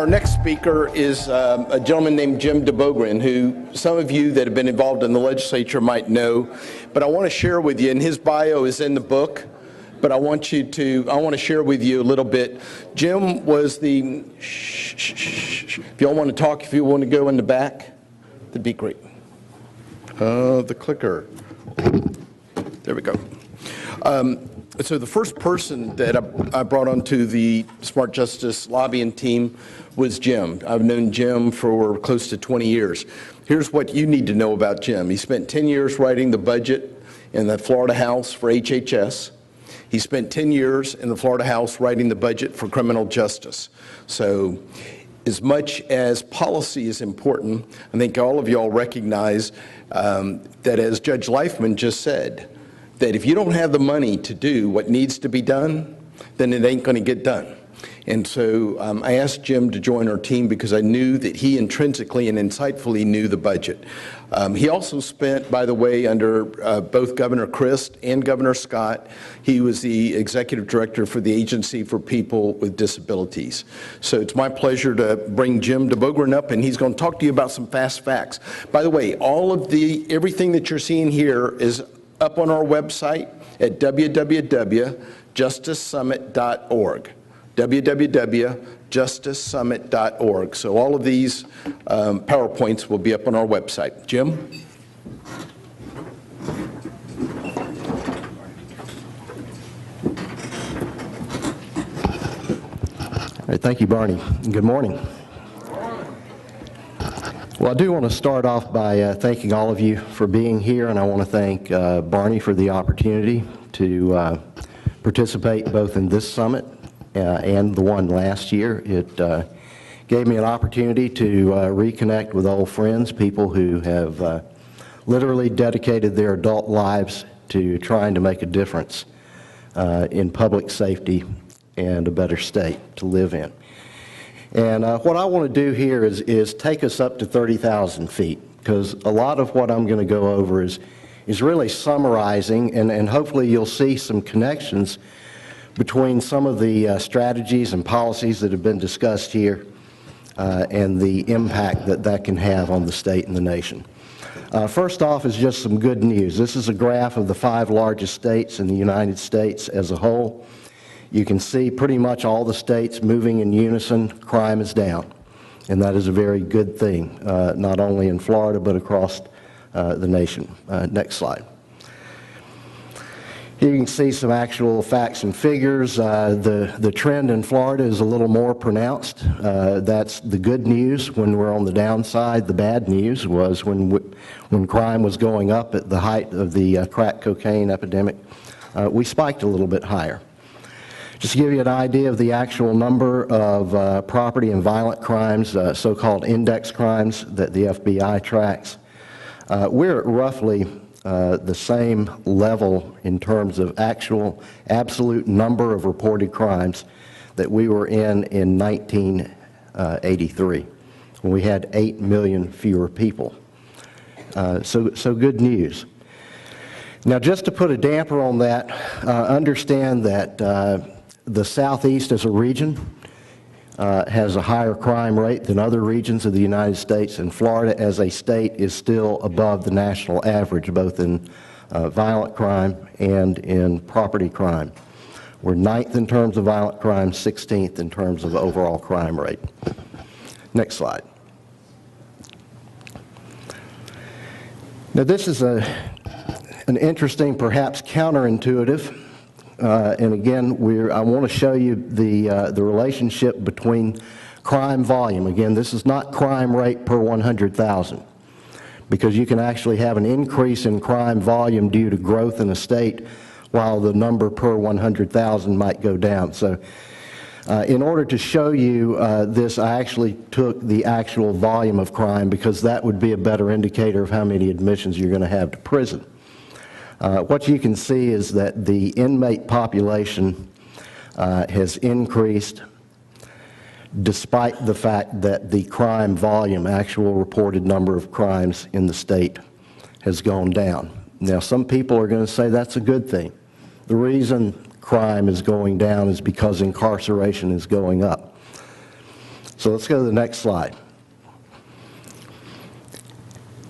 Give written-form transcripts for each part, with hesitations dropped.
Our next speaker is a gentleman named Jim Bogan, who some of you that have been involved in the legislature might know, but I want to share with you, and his bio is in the book, but I want to share with you a little bit. Jim was the, if y'all want to talk, if you want to go in the back, that'd be great. The clicker. There we go. So the first person that I brought onto the Smart Justice lobbying team was Jim. I've known Jim for close to 20 years. Here's what you need to know about Jim. He spent 10 years writing the budget in the Florida House for HHS. He spent 10 years in the Florida House writing the budget for criminal justice. So as much as policy is important, I think all of y'all recognize that, as Judge Leifman just said, that if you don't have the money to do what needs to be done, then it ain't going to get done. And so I asked Jim to join our team because I knew that he intrinsically and insightfully knew the budget. He also spent, by the way, under both Governor Christ and Governor Scott. He was the executive director for the Agency for People with Disabilities. So it's my pleasure to bring Jim Bogan up, and he's going to talk to you about some fast facts. By the way, everything that you're seeing here is up on our website at www.justicesummit.org. www.justicesummit.org. So all of these PowerPoints will be up on our website. Jim? All right, thank you, Barney. Good morning. Well, I do want to start off by thanking all of you for being here, and I want to thank Barney for the opportunity to participate both in this summit and the one last year. It gave me an opportunity to reconnect with old friends, people who have literally dedicated their adult lives to trying to make a difference in public safety and a better state to live in. And what I want to do here is take us up to 30,000 feet, because a lot of what I'm going to go over is really summarizing, and hopefully you'll see some connections between some of the strategies and policies that have been discussed here and the impact that can have on the state and the nation. First off is just some good news. This is a graph of the 5 largest states in the United States as a whole. You can see pretty much all the states moving in unison. Crime is down, and that is a very good thing, not only in Florida but across the nation. Next slide. Here you can see some actual facts and figures. The trend in Florida is a little more pronounced. That's the good news when we're on the downside. The bad news was when crime was going up at the height of the crack cocaine epidemic, we spiked a little bit higher. Just to give you an idea of the actual number of property and violent crimes, so-called index crimes that the FBI tracks, we're at roughly the same level in terms of actual absolute number of reported crimes that we were in 1983, when we had 8 million fewer people. So good news. Now, just to put a damper on that, understand that the Southeast as a region has a higher crime rate than other regions of the United States, and Florida as a state is still above the national average, both in violent crime and in property crime. We're 9th in terms of violent crime, 16th in terms of overall crime rate. Next slide. Now, this is an interesting, perhaps counterintuitive, and again, I want to show you the relationship between crime volume. Again, this is not crime rate per 100,000, because you can actually have an increase in crime volume due to growth in a state, while the number per 100,000 might go down. So in order to show you this, I actually took the actual volume of crime, because that would be a better indicator of how many admissions you're going to have to prison. What you can see is that the inmate population has increased despite the fact that the crime volume, actual reported number of crimes in the state, has gone down. Now, some people are going to say that's a good thing. The reason crime is going down is because incarceration is going up. So let's go to the next slide.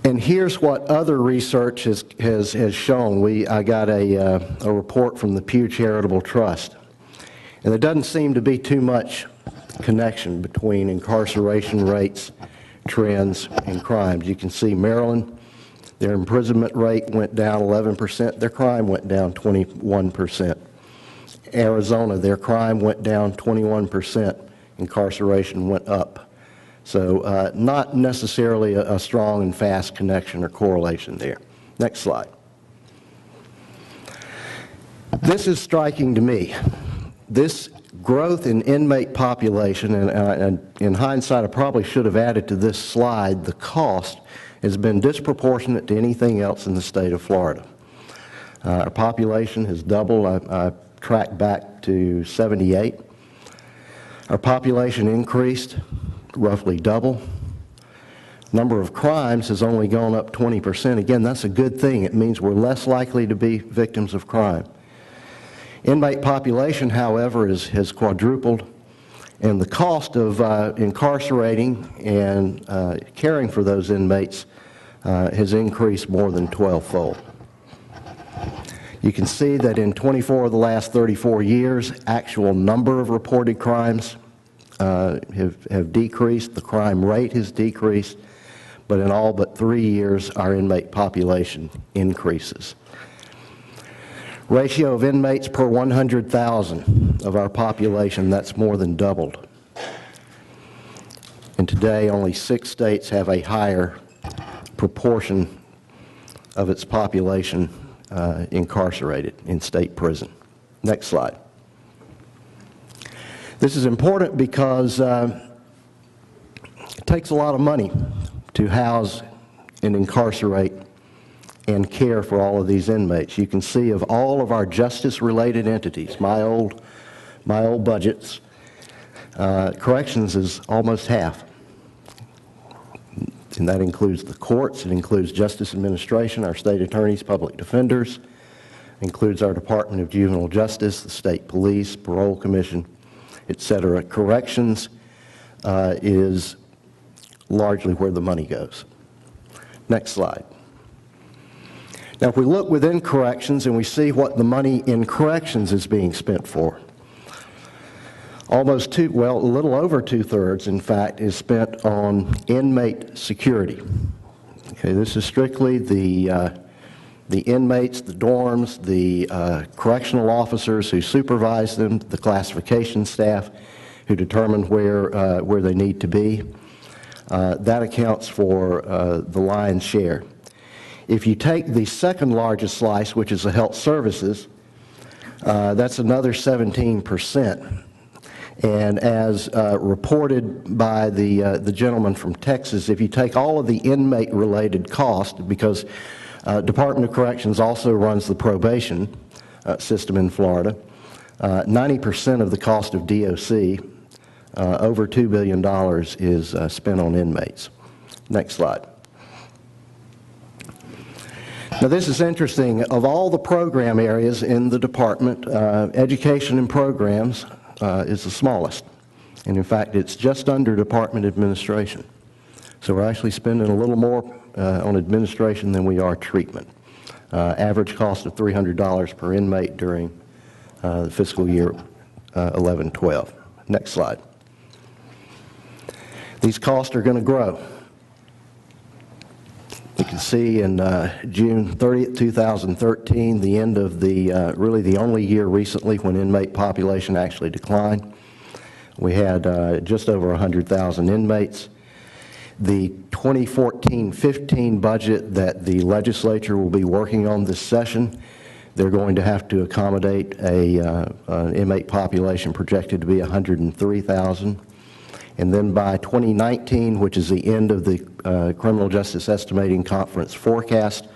And here's what other research has shown. I got a report from the Pew Charitable Trust. And there doesn't seem to be too much connection between incarceration rates, trends, and crimes. You can see Maryland, their imprisonment rate went down 11%, their crime went down 21%. Arizona, their crime went down 21%, incarceration went up. So not necessarily a strong and fast connection or correlation there. Next slide. This is striking to me. This growth in inmate population, and in hindsight I probably should have added to this slide, the cost has been disproportionate to anything else in the state of Florida. Our population has doubled. I tracked back to 78. Our population increased roughly double. Number of crimes has only gone up 20%. Again, that's a good thing. It means we're less likely to be victims of crime. Inmate population, however, has quadrupled, and the cost of incarcerating and caring for those inmates has increased more than 12-fold. You can see that in 24 of the last 34 years, actual number of reported crimes have decreased, the crime rate has decreased, but in all but 3 years, our inmate population increases. Ratio of inmates per 100,000 of our population, that's more than doubled. And today, only 6 states have a higher proportion of its population incarcerated in state prison. Next slide. This is important because it takes a lot of money to house and incarcerate and care for all of these inmates. You can see of all of our justice-related entities, my old budgets, corrections is almost half. And that includes the courts, it includes Justice Administration, our state attorneys, public defenders, includes our Department of Juvenile Justice, the state police, parole commission, etc. Corrections is largely where the money goes. Next slide. Now, if we look within corrections and we see what the money in corrections is being spent for, a little over 2/3, in fact, is spent on inmate security. Okay, this is strictly the inmates, the dorms, the correctional officers who supervise them, the classification staff who determine where they need to be. That accounts for the lion's share. If you take the second largest slice, which is the health services, that's another 17%. And as reported by the gentleman from Texas, if you take all of the inmate-related costs, because Department of Corrections also runs the probation system in Florida, 90% of the cost of DOC, over $2 billion, is spent on inmates. Next slide. Now, this is interesting. Of all the program areas in the department, education and programs is the smallest. And in fact, it's just under department administration. So we're actually spending a little more on administration than we are treatment. Average cost of $300 per inmate during the fiscal year 11-12. Next slide. These costs are going to grow. You can see in June 30th, 2013, the end of the, really the only year recently when inmate population actually declined. We had just over 100,000 inmates. The 2014-15 budget that the legislature will be working on this session, they're going to have to accommodate an inmate population projected to be 103,000. And then by 2019, which is the end of the Criminal Justice Estimating Conference forecast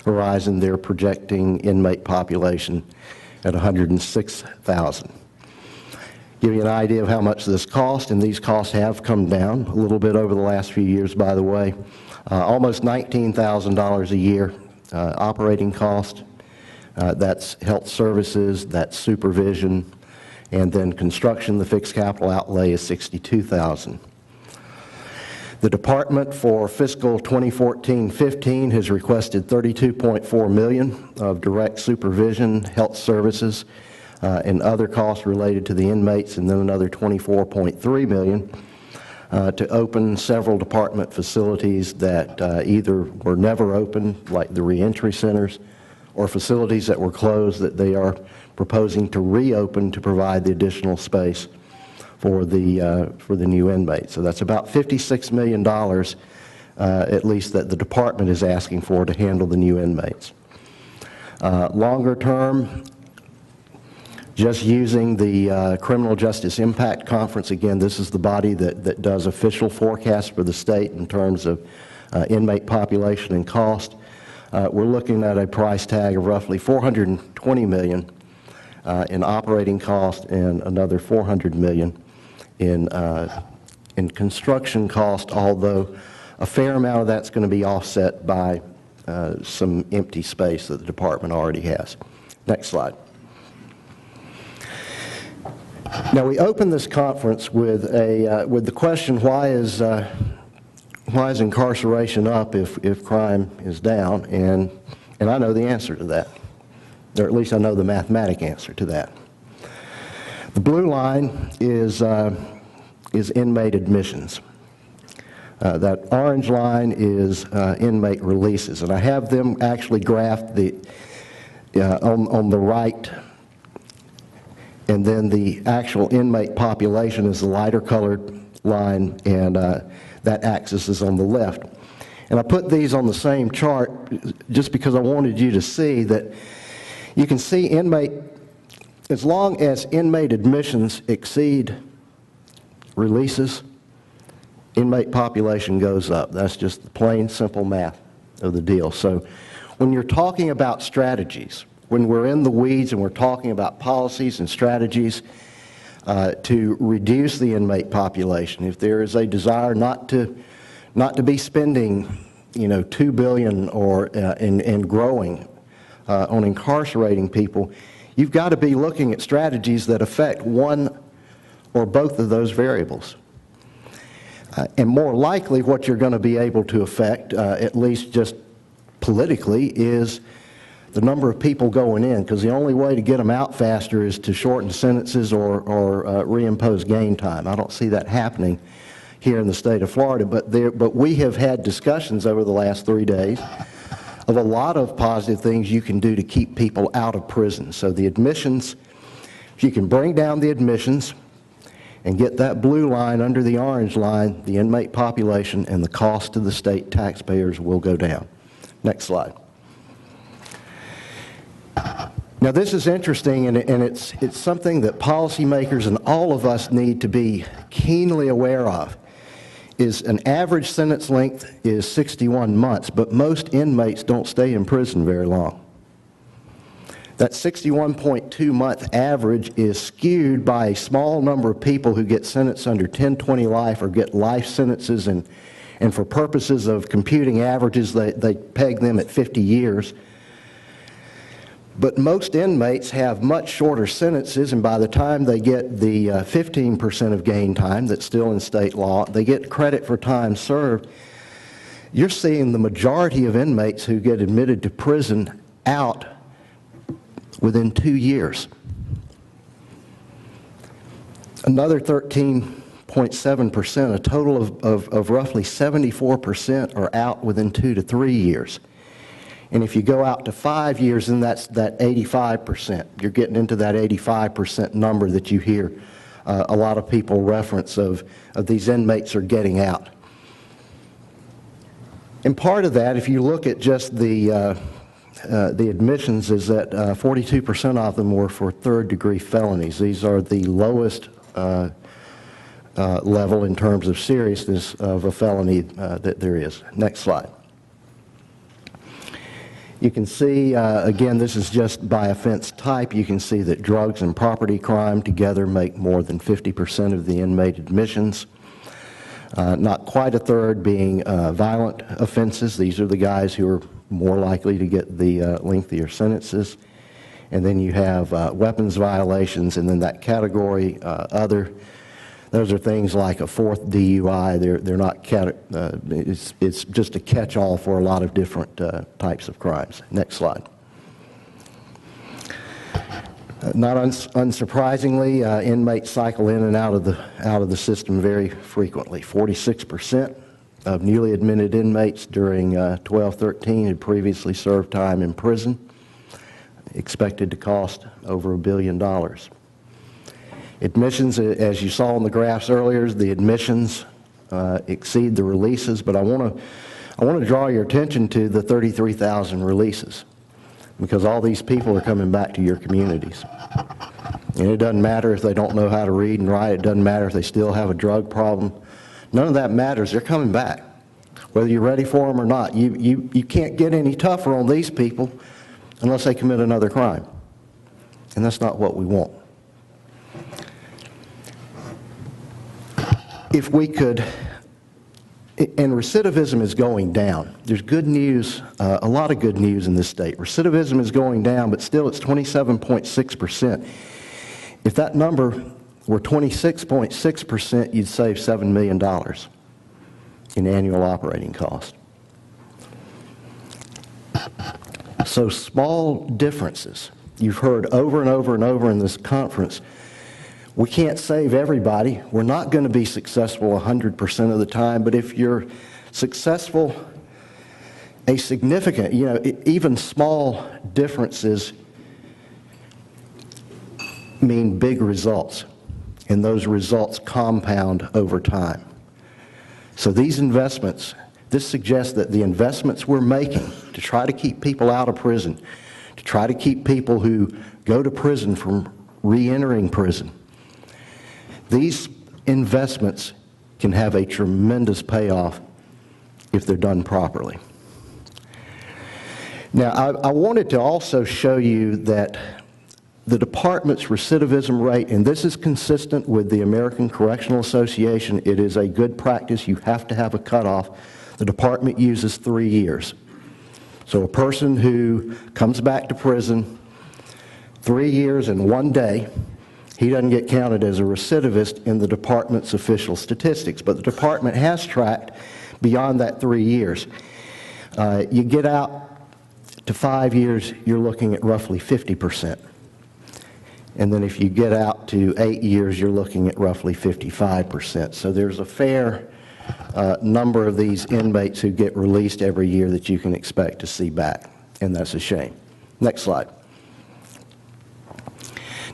horizon, they're projecting inmate population at 106,000. Give you an idea of how much this costs, and these costs have come down a little bit over the last few years, by the way. Almost $19,000 a year operating cost. That's health services, that's supervision, and then construction, the fixed capital outlay is $62,000 The department for fiscal 2014-15 has requested $32.4 million of direct supervision, health services, and other costs related to the inmates, and then another $24.3 million to open several department facilities that either were never opened, like the reentry centers, or facilities that were closed that they are proposing to reopen to provide the additional space for the new inmates. So that's about $56 million, at least, that the department is asking for to handle the new inmates. Longer term, just using the Criminal Justice Impact Conference, again, this is the body that does official forecasts for the state in terms of inmate population and cost. We're looking at a price tag of roughly $420 million in operating cost and another $400 million in construction cost, although a fair amount of that's going to be offset by some empty space that the department already has. Next slide. Now, we opened this conference with the question, why is incarceration up if crime is down? And I know the answer to that, or at least I know the mathematic answer to that. The blue line is inmate admissions. That orange line is inmate releases, and I have them actually graphed on the right, and then the actual inmate population is the lighter colored line, and that axis is on the left. And I put these on the same chart just because I wanted you to see that you can see inmate, as long as inmate admissions exceed releases, inmate population goes up. That's just the plain, simple math of the deal. So when you're talking about strategies, when we're in the weeds and we're talking about policies and strategies to reduce the inmate population, if there is a desire not to be spending, $2 billion or and growing on incarcerating people, you've got to be looking at strategies that affect one or both of those variables. And more likely what you're going to be able to affect, at least just politically, is the number of people going in, because the only way to get them out faster is to shorten sentences or reimpose gain time. I don't see that happening here in the state of Florida, but we have had discussions over the last 3 days of a lot of positive things you can do to keep people out of prison. So the admissions, if you can bring down the admissions and get that blue line under the orange line, the inmate population and the cost to the state taxpayers will go down. Next slide. Now, this is interesting, and it's something that policymakers and all of us need to be keenly aware of. Is an average sentence length is 61 months, but most inmates don't stay in prison very long. That 61.2 month average is skewed by a small number of people who get sentenced under 10-20 life or get life sentences, and for purposes of computing averages, they peg them at 50 years. But most inmates have much shorter sentences, and by the time they get the 15% of gain time that's still in state law, they get credit for time served. You're seeing the majority of inmates who get admitted to prison out within 2 years. Another 13.7%, a total of roughly 74% are out within 2 to 3 years. And if you go out to 5 years, then that's that 85%. You're getting into that 85% number that you hear a lot of people reference of these inmates are getting out. And part of that, if you look at just the admissions, is that 42% of them were for third-degree felonies. These are the lowest level in terms of seriousness of a felony that there is. Next slide. You can see, again, this is just by offense type. You can see that drugs and property crime together make more than 50% of the inmate admissions. Not quite a third being violent offenses. These are the guys who are more likely to get the lengthier sentences. And then you have weapons violations, and then that category, other. Those are things like a fourth DUI. They're not it's just a catch-all for a lot of different types of crimes. Next slide. Not unsurprisingly, inmates cycle in and out of the system very frequently. 46% of newly admitted inmates during 12-13 had previously served time in prison, expected to cost over $1 billion. Admissions, as you saw in the graphs earlier, the admissions exceed the releases, but I want to draw your attention to the 33,000 releases, because all these people are coming back to your communities. And it doesn't matter if they don't know how to read and write. It doesn't matter if they still have a drug problem. None of that matters. They're coming back, whether you're ready for them or not. You can't get any tougher on these people unless they commit another crime. And that's not what we want. If we could, and recidivism is going down. There's good news, a lot of good news in this state. Recidivism is going down, but still it's 27.6%. If that number were 26.6%, you'd save $7 million in annual operating cost. So small differences. You've heard over and over and over in this conference, we can't save everybody. We're not going to be successful 100% of the time, but if you're successful, a significant, even small differences mean big results, and those results compound over time. So these investments, this suggests that the investments we're making to try to keep people out of prison, to try to keep people who go to prison from re-entering prison, these investments can have a tremendous payoff if they're done properly. Now, I wanted to also show you that the department's recidivism rate, and this is consistent with the American Correctional Association, it is a good practice. You have to have a cutoff. The department uses 3 years. So a person who comes back to prison 3 years and 1 day, he doesn't get counted as a recidivist in the department's official statistics, but the department has tracked beyond that 3 years. You get out to 5 years, you're looking at roughly 50%. And then if you get out to 8 years, you're looking at roughly 55%. So there's a fair number of these inmates who get released every year that you can expect to see back, and that's a shame. Next slide.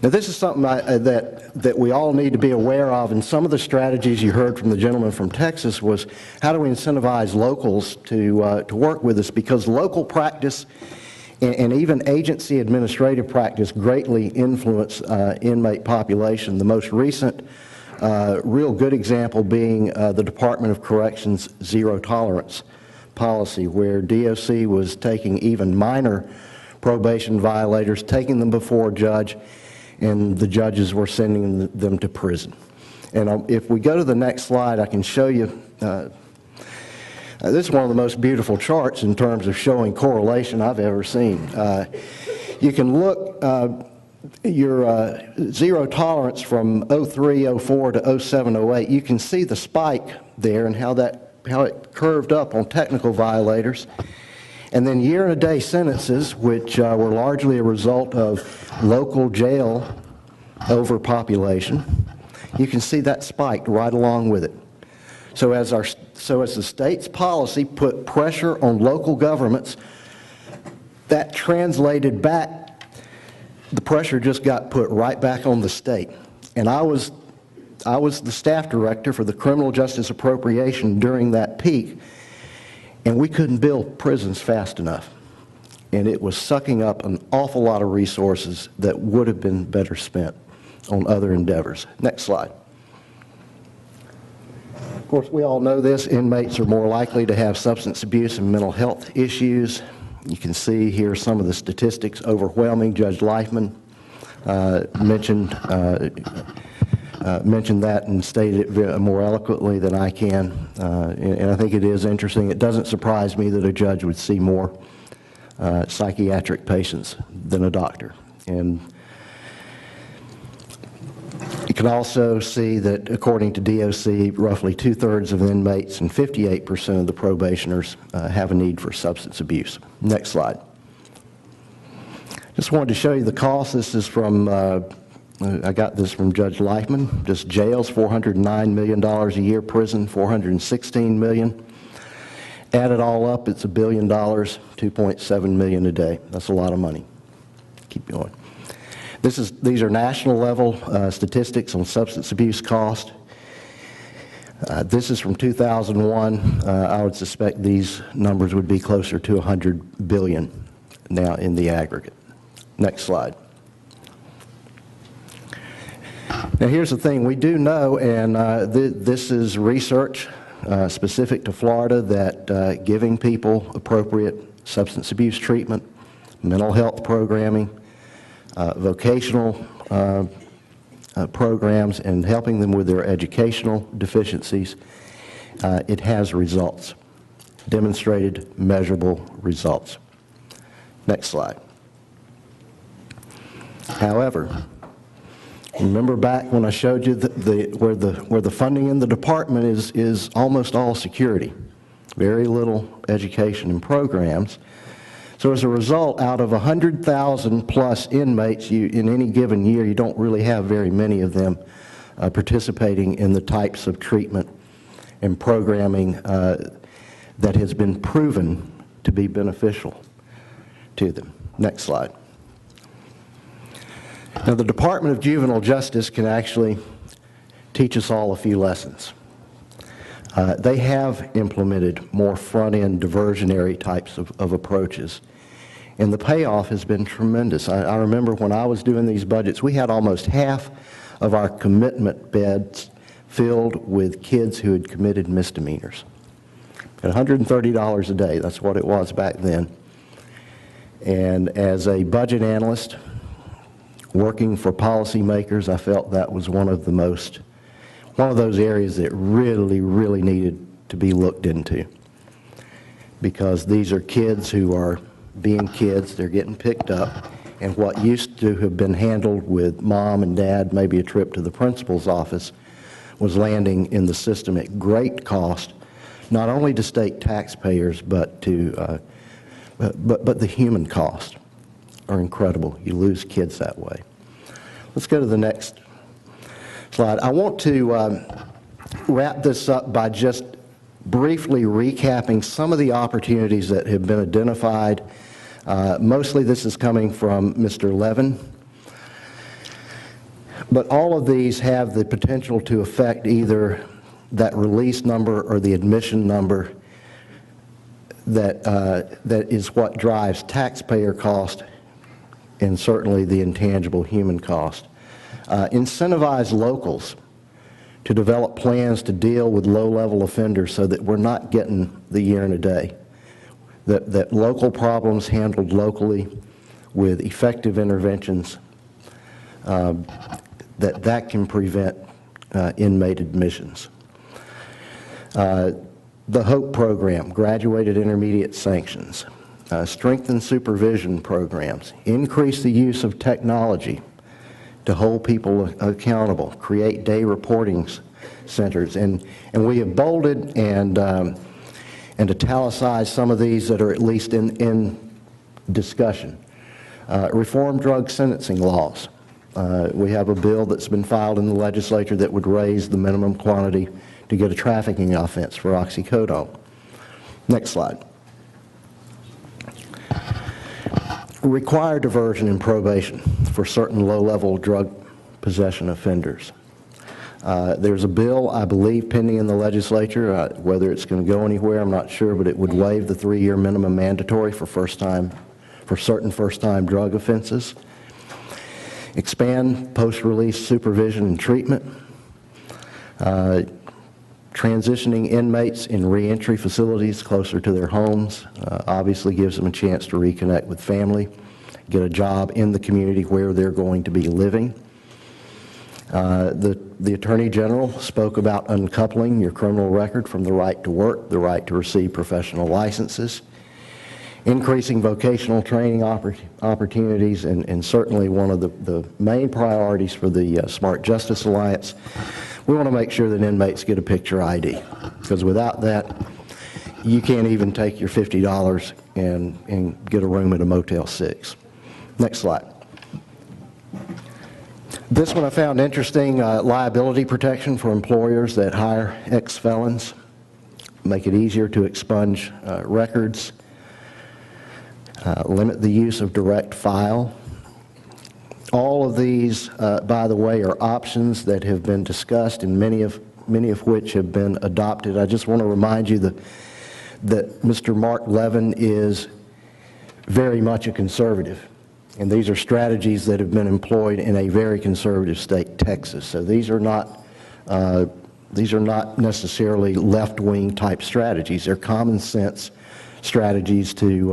Now this is something that we all need to be aware of, and some of the strategies you heard from the gentleman from Texas was how do we incentivize locals to work with us, because local practice and even agency administrative practice greatly influence inmate population. The most recent real good example being the Department of Corrections zero tolerance policy, where DOC was taking even minor probation violators, taking them before a judge, and the judges were sending them to prison. And if we go to the next slide, I can show you this is one of the most beautiful charts in terms of showing correlation I've ever seen. You can look your zero tolerance from 03, 04 to 07, 08. You can see the spike there and how it curved up on technical violators. And then year-and-a-day sentences, which were largely a result of local jail overpopulation, you can see that spiked right along with it. So as the state's policy put pressure on local governments, that translated back, the pressure just got put right back on the state. And I was the staff director for the criminal justice appropriation during that peak, and we couldn't build prisons fast enough. And it was sucking up an awful lot of resources that would have been better spent on other endeavors. Next slide. Of course, we all know this. Inmates are more likely to have substance abuse and mental health issues. You can see here some of the statistics, overwhelming. Judge Leifman mentioned that and stated it more eloquently than I can. And I think it is interesting. It doesn't surprise me that a judge would see more psychiatric patients than a doctor. And Can also see that according to DOC, roughly 2/3 of inmates and 58% of the probationers have a need for substance abuse. Next slide. Just wanted to show you the cost. This is from, I got this from Judge Leifman. Just jails, $409 million a year. Prison, $416 million. Add it all up, it's $1 billion, $2.7 million a day. That's a lot of money. Keep going. These are national level statistics on substance abuse cost. This is from 2001. I would suspect these numbers would be closer to $100 billion now in the aggregate. Next slide. Now here's the thing, we do know, and this is research specific to Florida, that giving people appropriate substance abuse treatment, mental health programming, vocational programs, and helping them with their educational deficiencies, it has results, demonstrated measurable results. Next slide. However, remember back when I showed you where the funding in the department is almost all security, very little education and programs. So as a result, out of 100,000 plus inmates in any given year, you don't really have very many of them participating in the types of treatment and programming that has been proven to be beneficial to them. Next slide. Now, the Department of Juvenile Justice can actually teach us all a few lessons. They have implemented more front-end diversionary types of approaches, and the payoff has been tremendous. I remember when I was doing these budgets, we had almost half of our commitment beds filled with kids who had committed misdemeanors. At $130 a day, that's what it was back then. And as a budget analyst, working for policymakers, I felt that was one of those areas that really needed to be looked into, because these are kids who are being kids, they're getting picked up, and what used to have been handled with mom and dad, maybe a trip to the principal's office, was landing in the system at great cost, not only to state taxpayers, but to but the human cost are incredible. You lose kids that way. Let's go to the next slide. I want to wrap this up by just briefly recapping some of the opportunities that have been identified. Mostly this is coming from Mr. Levin, but all of these have the potential to affect either that release number or the admission number that is what drives taxpayer cost and certainly the intangible human cost. Incentivize locals to develop plans to deal with low-level offenders so that we're not getting the year and a day. That local problems handled locally with effective interventions, that can prevent inmate admissions. The HOPE program, graduated intermediate sanctions. Strengthen supervision programs. Increase the use of technology to hold people accountable. Create day reporting centers. And we have bolded and italicized some of these that are at least in discussion. Reform drug sentencing laws. We have a bill that's been filed in the legislature that would raise the minimum quantity to get a trafficking offense for oxycodone. Next slide. Require diversion in probation for certain low-level drug possession offenders. There's a bill, I believe, pending in the legislature. Whether it's going to go anywhere, I'm not sure, but it would waive the 3-year minimum mandatory for certain first-time drug offenses. Expand post-release supervision and treatment. Transitioning inmates in reentry facilities closer to their homes obviously gives them a chance to reconnect with family, get a job in the community where they're going to be living. The Attorney General spoke about uncoupling your criminal record from the right to work, the right to receive professional licenses. increasing vocational training opportunities, and certainly one of the main priorities for the Smart Justice Alliance, we want to make sure that inmates get a picture ID, because without that, you can't even take your $50 and get a room at a Motel 6. Next slide. This one I found interesting, liability protection for employers that hire ex-felons, make it easier to expunge records, limit the use of direct file. All of these, by the way, are options that have been discussed and many of which have been adopted. I just want to remind you that Mr. Mark Levin is very much a conservative. And these are strategies that have been employed in a very conservative state, Texas. So these are not necessarily left-wing type strategies. They're common sense strategies to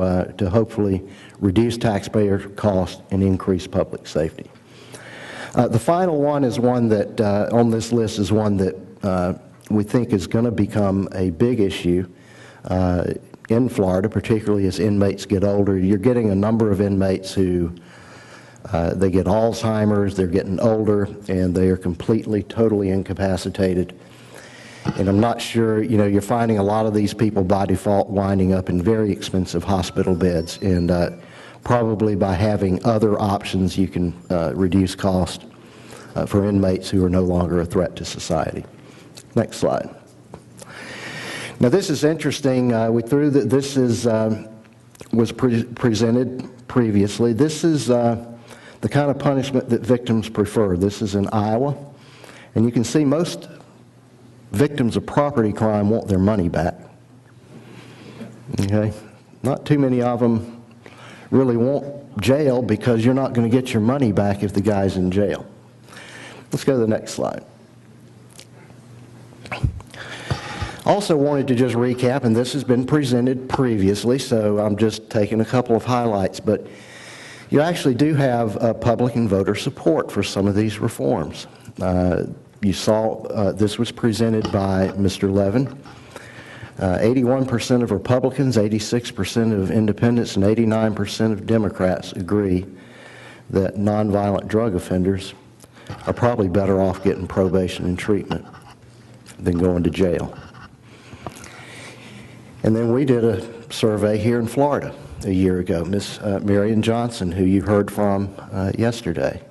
hopefully reduce taxpayer costs and increase public safety. The final one is one that, on this list, is one that we think is going to become a big issue in Florida, particularly as inmates get older. You're getting a number of inmates who they get Alzheimer's, they're getting older, and they are completely, totally incapacitated. And I'm not sure, you're finding a lot of these people by default winding up in very expensive hospital beds, and probably by having other options you can reduce cost for inmates who are no longer a threat to society. Next slide. Now this is interesting. This was presented previously. This is the kind of punishment that victims prefer. This is in Iowa, and you can see most victims of property crime want their money back. Okay, not too many of them really want jail because you're not going to get your money back if the guy's in jail. Let's go to the next slide. Also wanted to just recap, and this has been presented previously, so I'm just taking a couple of highlights, but you actually do have public and voter support for some of these reforms. You saw this was presented by Mr. Levin. 81% of Republicans, 86% of independents, and 89% of Democrats agree that nonviolent drug offenders are probably better off getting probation and treatment than going to jail. And then we did a survey here in Florida a year ago, Miss Marion Johnson, who you heard from yesterday.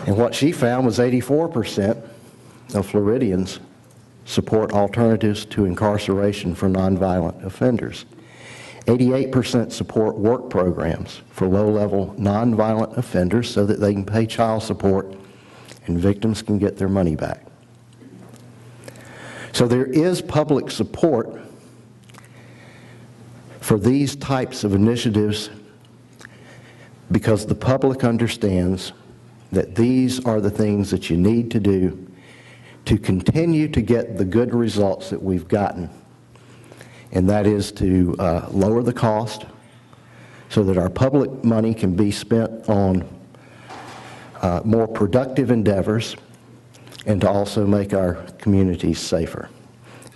And what she found was 84% of Floridians support alternatives to incarceration for nonviolent offenders. 88% support work programs for low-level nonviolent offenders so that they can pay child support and victims can get their money back. So there is public support for these types of initiatives because the public understands that these are the things that you need to do to continue to get the good results that we've gotten. And that is to lower the cost so that our public money can be spent on more productive endeavors and to also make our communities safer.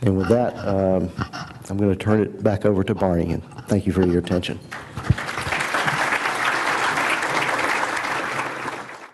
And with that, I'm going to turn it back over to Barney, and thank you for your attention.